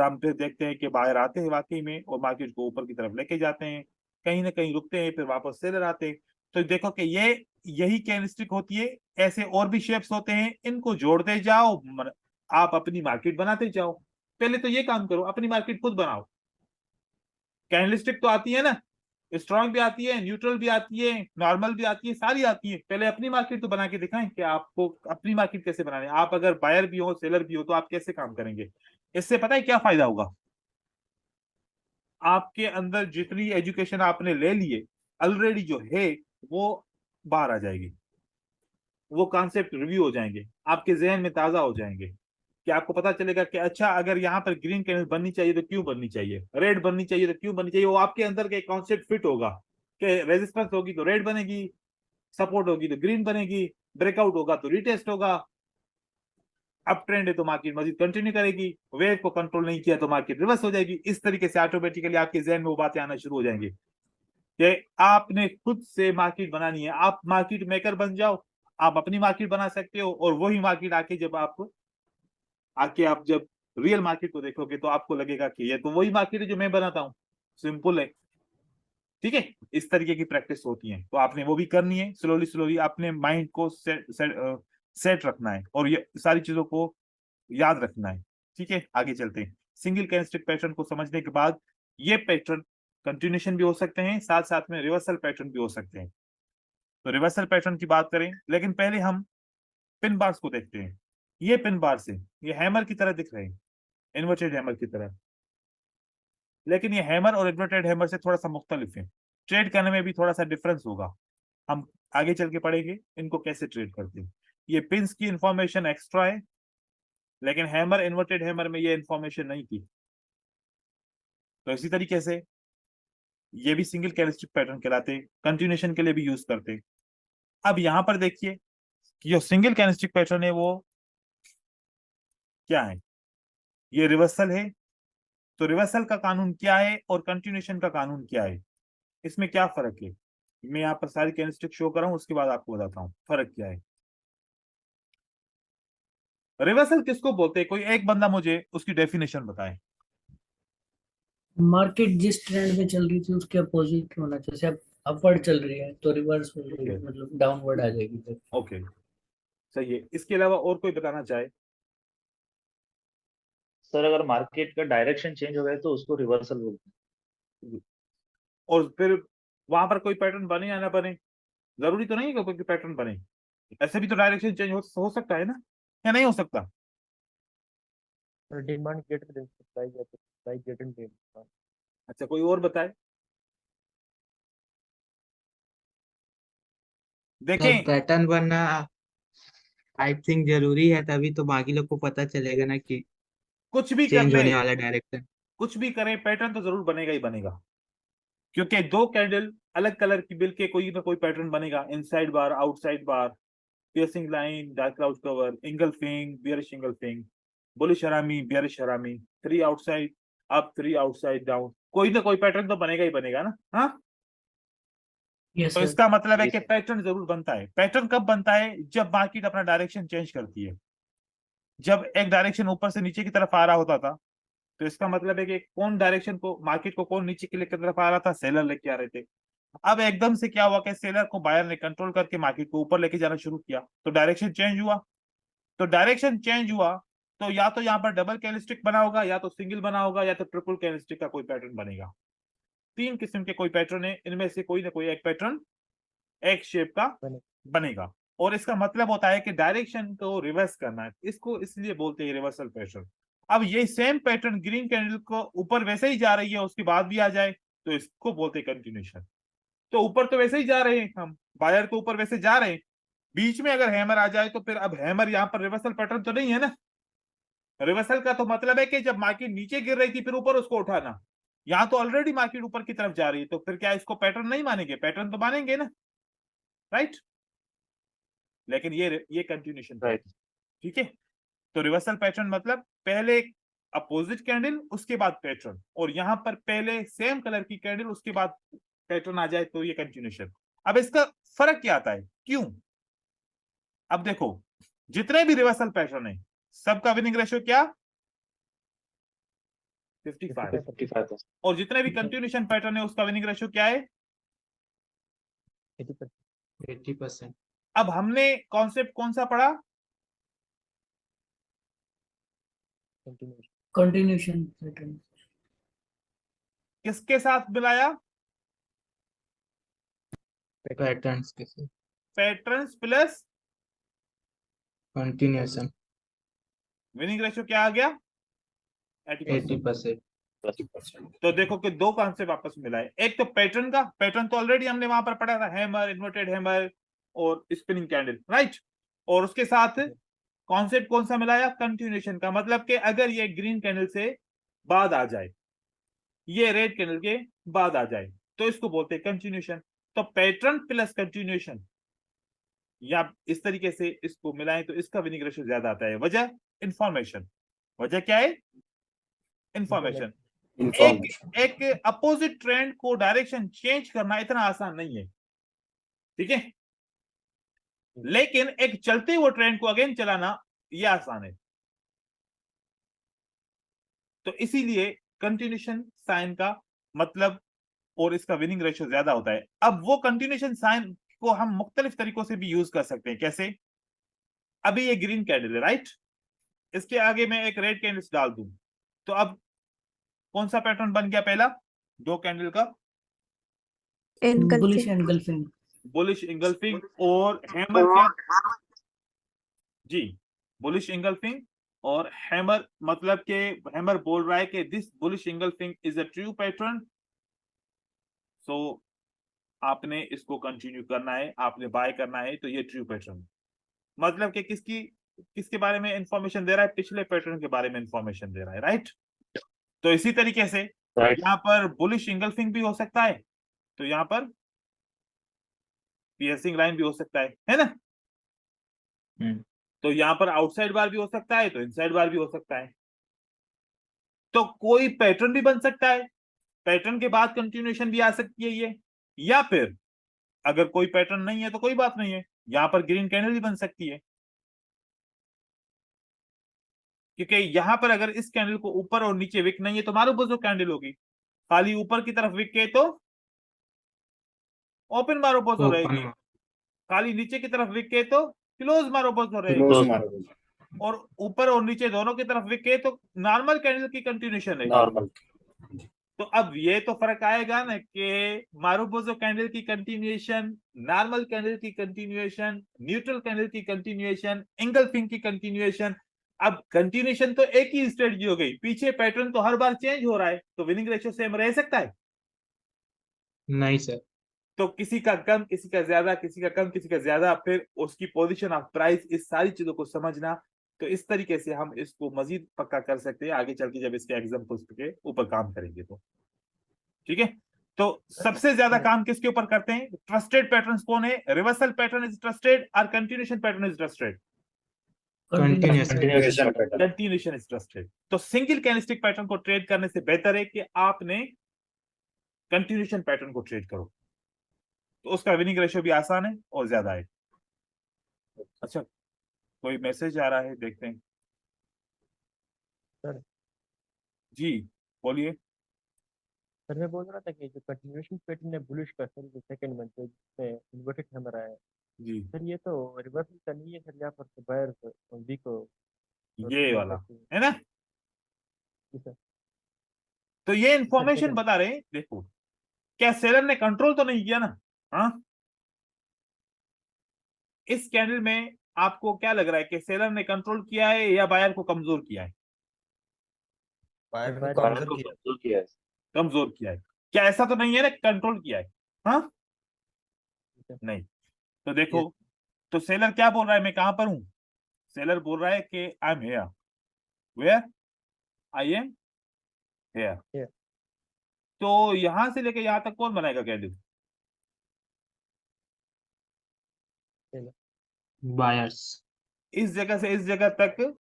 हम फिर देखते हैं कि बाहर आते हैं वाकई में और मार्केट को ऊपर की तरफ लेके जाते हैं, कहीं ना कहीं रुकते हैं, फिर वापस सेलर आते हैं। तो देखो कि ये यही कैंडलस्टिक होती है। ऐसे और भी शेप्स होते हैं, इनको जोड़ते जाओ, आप अपनी मार्केट बनाते जाओ। पहले तो ये काम करो, अपनी मार्केट खुद बनाओ। कैंडलस्टिक तो आती है ना, स्ट्रांग भी आती है, न्यूट्रल भी आती है, नॉर्मल भी आती है, सारी आती है। पहले अपनी मार्केट तो बना के दिखाएं कि आपको अपनी मार्केट कैसे बनानी है। आप अगर बायर भी हो सेलर भी हो तो आप कैसे काम करेंगे। इससे पता है क्या फायदा होगा, आपके अंदर जितनी एजुकेशन आपने ले लिए ऑलरेडी जो है वो बाहर आ जाएगी। वो कॉन्सेप्ट रिव्यू हो जाएंगे, आपके जहन में ताजा हो जाएंगे कि आपको पता चलेगा कि अच्छा अगर यहाँ पर ग्रीन कैंडल बननी चाहिए तो क्यों बननी चाहिए, रेड बननी चाहिए तो क्यों बननी चाहिए। वो आपके अंदर के कॉन्सेप्ट फिट होगा कि रेजिस्टेंस होगी तो रेड बनेगी, सपोर्ट होगी तो ग्रीन बनेगी, ब्रेकआउट होगा तो रिटेस्ट होगा, अप ट्रेंड है तो मार्केट मजीद कंटिन्यू करेगी, वेव को कंट्रोल नहीं किया तो मार्केट रिवर्स हो जाएगी। इस तरीके से ऑटोमेटिकली आपके जहन में वो बातें आना शुरू हो जाएंगी कि आपने खुद से मार्केट बनानी है। आप मार्केट मेकर बन जाओ, आप अपनी मार्केट बना सकते हो। और वही मार्केट आके आप जब रियल मार्केट को देखोगे तो आपको लगेगा कि ये तो वही मार्केट है जो मैं बनाता हूँ। सिंपल है। ठीक है, इस तरीके की प्रैक्टिस होती है, तो आपने वो भी करनी है। स्लोली स्लोली अपने माइंड को सेट रखना है और ये सारी चीजों को याद रखना है। ठीक है, आगे चलते हैं। सिंगल कैंडलस्टिक पैटर्न को समझने के बाद ये पैटर्न कंटिन्यूशन भी हो सकते हैं, साथ साथ में रिवर्सल पैटर्न भी हो सकते हैं। तो रिवर्सल पैटर्न की बात करें, लेकिन पहले हम पिन बार्स को देखते हैं। ये पिन बार्स है, ये हैमर की तरह दिख रहे हैं, इन्वर्टेड हैमर की तरह। लेकिन ये हैमर और इन्वर्टेड हैमर से थोड़ा सा मुख्तलिफ है, ट्रेड करने में भी थोड़ा सा डिफरेंस होगा। हम आगे चल के पढ़ेंगे इनको कैसे ट्रेड करते हैं। ये पिंस की इंफॉर्मेशन एक्स्ट्रा है, लेकिन हैमर इन्वर्टेड हैमर में ये इंफॉर्मेशन नहीं थी। तो इसी तरीके से ये भी सिंगल कैरेक्टरिस्टिक पैटर्न कहलाते हैं, कंटिन्यूएशन के लिए भी यूज करते हैं। अब यहां पर देखिए कि जो सिंगल कैरेक्टरिस्टिक पैटर्न है वो क्या है। ये रिवर्सल है। तो रिवर्सल का कानून क्या है और कंटिन्यूएशन का कानून क्या है, इसमें क्या फर्क है। मैं यहाँ पर सारी कैरेक्टरिस्टिक शो कर रहा हूँ, उसके बाद आपको बताता हूँ फर्क क्या है। रिवर्सल किसको बोलते हैं, कोई एक बंदा मुझे उसकी डेफिनेशन बताए। मार्केट जिस ट्रेंड में चल रही थी उसके अपोजिट होना चाहिए। जैसे अब अपवर्ड चल रही है तो रिवर्स हो ठीक जाएगी, है, मतलब डाउनवर्ड आ जाएगी फिर। ओके, सही है। इसके अलावा और कोई बताना चाहे। सर अगर मार्केट का डायरेक्शन चेंज हो गया तो उसको रिवर्सल बोलते और फिर वहां पर कोई पैटर्न बने या ना बने, जरूरी तो नहीं है कि कोई पैटर्न बने। ऐसे भी तो डायरेक्शन चेंज हो सकता है ना, या नहीं हो सकता। और डिमांड गेट में प्राइस गेट इन डिमांड। अच्छा, कोई और बताए, सर देखें। पैटर्न बनना आई थिंक जरूरी है, तभी तो बाकी लोग को पता चलेगा ना कि कुछ भी कर चेंज ले, होने वाला डायरेक्शन। कुछ भी करें, पैटर्न तो जरूर बनेगा ही बनेगा। क्योंकि दो कैंडल अलग कलर की मिलके कोई ना कोई पैटर्न बनेगा। Inside bar, outside bar, piercing line, dark cloud cover, engulfing, bearish engulfing, bullish harami, bearish harami, three outside up, three outside down, कोई ना कोई पैटर्न तो बनेगा ही बनेगा ना। हाँ, यस तो सर। इसका मतलब है जी कि सर। पैटर्न जरूर बनता है। पैटर्न कब बनता है, जब मार्केट अपना डायरेक्शन चेंज करती है। जब एक डायरेक्शन ऊपर से नीचे की तरफ आ रहा होता था, तो इसका मतलब है कि कौन डायरेक्शन को, मार्केट को कौन नीचे की तरफ आ रहा था, सेलर लेके आ रहे थे। अब एकदम से क्या हुआ कि सेलर को बायर ने कंट्रोल करके मार्केट को ऊपर लेके जाना शुरू किया, तो डायरेक्शन चेंज हुआ। तो डायरेक्शन चेंज हुआ तो या तो यहाँ पर डबल कैलिस्टिक बना होगा, या तो सिंगल बना होगा, या तो ट्रिपल कैलिस्टिक का कोई पैटर्न बनेगा। तीन किस्म के कोई पैटर्न है, इनमें से कोई ना कोई एक पैटर्न एक शेप का बने। बनेगा। और इसका मतलब होता है कि डायरेक्शन को रिवर्स करना है, इसको इसलिए बोलते हैं रिवर्सल पैटर्न। अब ये सेम पैटर्न ग्रीन कैंडल को ऊपर वैसे ही जा रही है, उसके बाद भी आ जाए तो इसको बोलते हैं कंटिन्यूशन। तो ऊपर तो वैसे ही जा रहे हैं हम, बायर तो ऊपर वैसे जा रहे हैं, बीच में अगर हैमर आ जाए तो फिर अब हैमर यहाँ पर रिवर्सल पैटर्न तो नहीं है ना। रिवर्सल का तो मतलब है कि जब मार्केट नीचे गिर रही थी फिर ऊपर उसको उठाना। यहाँ तो ऑलरेडी मार्केट ऊपर की तरफ जा रही है, तो फिर क्या इसको पैटर्न नहीं मानेंगे, पैटर्न तो मानेंगे ना, राइट। लेकिन ये कंटिन्यूशन राइट। पैटर्न। ठीक है। तो रिवर्सल पैटर्न मतलब पहले अपोजिट कैंडल उसके बाद पैटर्न, और यहां पर पहले सेम कलर की कैंडल उसके बाद पैटर्न आ जाए तो ये कंटिन्यूशन। अब इसका फर्क क्या आता है, क्यों। अब देखो, जितने भी रिवर्सल पैटर्न है सबका विनिंग रेशियो क्या, 55। 55%। और जितने भी कंटिन्यूशन पैटर्न है उसका विनिंग रेशियो क्या है? 80%। 80%। अब हमने कॉन्सेप्ट कौन सा पढ़ा? कंटिन्यूशन। Continuation pattern. किसके साथ मिलाया? पैटर्न्स के साथ patterns plus continuation winning ratio क्या आ गया? 80%। 80%। तो देखो कि दो कॉन्सेप्ट आपस में मिलाए। एक तो पैटर्न का, पैटर्न तो ऑलरेडी हमने वहां पर पढ़ा था, हैमर, इन्वर्टेड हैमर और स्पिनिंग कैंडल, राइट। और उसके साथ कॉन्सेप्ट कौन सा मिलाया? कंटिन्यूशन का। मतलब कि अगर ये ग्रीन कैंडल से बाद आ जाए, ये रेड कैंडल के बाद आ जाए, तो इसको बोलते हैं कंटिन्यूशन। तो पैटर्न प्लस कंटिन्यूशन या इस तरीके से इसको मिलाएं तो इसका विनिंग रेशियो ज्यादा आता है। वजह? इंफॉर्मेशन। वजह क्या है? इंफॉर्मेशन। एक अपोजिट ट्रेंड को डायरेक्शन चेंज करना इतना आसान नहीं है, ठीक है, लेकिन एक चलते हुए ट्रेंड को अगेन चलाना यह आसान है। तो इसीलिए कंटिन्यूशन साइन का मतलब और इसका विनिंग रेशियो ज्यादा होता है। अब वो कंटिन्यूशन साइन को हम मुख्तलिफ तरीकों से भी यूज कर सकते हैं। कैसे? अभी ये ग्रीन कैंडल है, राइट, इसके आगे मैं एक रेड कैंडल डाल दूं तो अब कौन सा पैटर्न बन गया? पहला दो कैंडल का बुलिश एंगल्फिंग। Bullish engulfing. और हैमर क्या? जी, बुलिश इंगल्फिंग और हैमर, मतलब के हैमर बोल रहा है कि this bullish engulfing is a true pattern. So आपने इसको कंटिन्यू करना है, आपने बाय करना है, तो ये ट्रू पैटर्न। मतलब कि किसके बारे में इंफॉर्मेशन दे रहा है? पिछले पैटर्न के बारे में इंफॉर्मेशन दे रहा है, राइट। तो इसी तरीके से राइट। यहाँ पर बुलिश इंगल्फिंग भी हो सकता है, तो यहाँ पर पियर्सिंग लाइन भी हो सकता है ना। तो यहाँ पर आउटसाइड बार भी हो सकता है, तो इनसाइड बार भी हो सकता है। तो कोई पैटर्न भी बन सकता है, पैटर्न के बाद कंटिन्यूएशन भी आ सकती है ये, या फिर अगर कोई पैटर्न नहीं है तो कोई बात नहीं है, यहां पर ग्रीन कैंडल भी बन सकती है। क्योंकि यहां पर अगर इस कैंडल को ऊपर और नीचे विक नहीं है तो मारूबोजो कैंडल होगी, खाली ऊपर की तरफ विक के तो ओपन मारूबोजो रहेगी, खाली नीचे की तरफ विक के तो क्लोज मारूबोजो रहेगी, और ऊपर और नीचे दोनों की तरफ विक के तो नॉर्मल कैंडल की कंटिन्यूएशन रहेगी। नॉर्मल। तो अब ये तो फर्क आएगा ना कि मारूबोजो कैंडल की कंटिन्यूएशन, नॉर्मल कैंडल की कंटिन्यूएशन, न्यूट्रल कैंडल की कंटिन्यूएशन, इंगल्फिंग की कंटिन्यूएशन। अब कंटिन्यूएशन तो एक ही स्ट्रेटजी हो गई, पीछे पैटर्न तो हर बार चेंज हो रहा है, तो विनिंग रेशियो सेम रह सकता है? नहीं सर। तो किसी का कम, किसी का ज्यादा, किसी का कम, किसी का ज्यादा, फिर उसकी पोजीशन ऑफ प्राइस, इस सारी चीजों को समझना। तो इस तरीके से हम इसको मजीद पक्का कर सकते हैं आगे चल के जब इसके एग्जाम्पल्स के ऊपर काम करेंगे तो, ठीक है। तो सबसे ज्यादा काम किसके ऊपर करते हैं? ट्रस्टेड पैटर्न्स कौन है? रिवर्सल पैटर्न इज ट्रस्टेड और continuation pattern is trusted? Continuation. Continuation is trusted. तो सिंगल कैंडलस्टिक पैटर्न को ट्रेड करने से बेहतर है कि आपने कंटिन्यूएशन पैटर्न को ट्रेड करो, तो उसका विनिंग रेशियो भी आसान है और ज्यादा है। अच्छा, कोई मैसेज आ रहा है, देखते हैं। सर जी बोलिए। सर मैं बोल रहा था कि जो कंटिन्यूएशन पैटर्न है बुलिश का सर, जो सेकंड मंथ जिसमें इन्वर्टेड हैमर आया है जी, सर, ये तो रिवर्सल का नहीं है सर, यहाँ पर तो बायर वीक हो। ये वाला है ना। जी सर। तो ये सर इंफॉर्मेशन सेकंड। बता रहे हैं, देखो क्या सेलर ने कंट्रोल तो नहीं किया ना? हाँ, इस कैंडल में आपको क्या लग रहा है कि सेलर ने कंट्रोल किया है या बायर को कमजोर किया है? बायर बायर को को कमजोर किया है। कमजोर किया है। क्या ऐसा तो नहीं है ना कंट्रोल किया है? हाँ, सर। नहीं। तो देखो, तो सेलर क्या बोल रहा है, मैं कहां पर हूं? सेलर बोल रहा है कि I am here. Where? I am here. Here. तो यहां से लेके यहां तक कौन बनाएगा कैंडल? बायर्स। इस जगह से इस जगह तक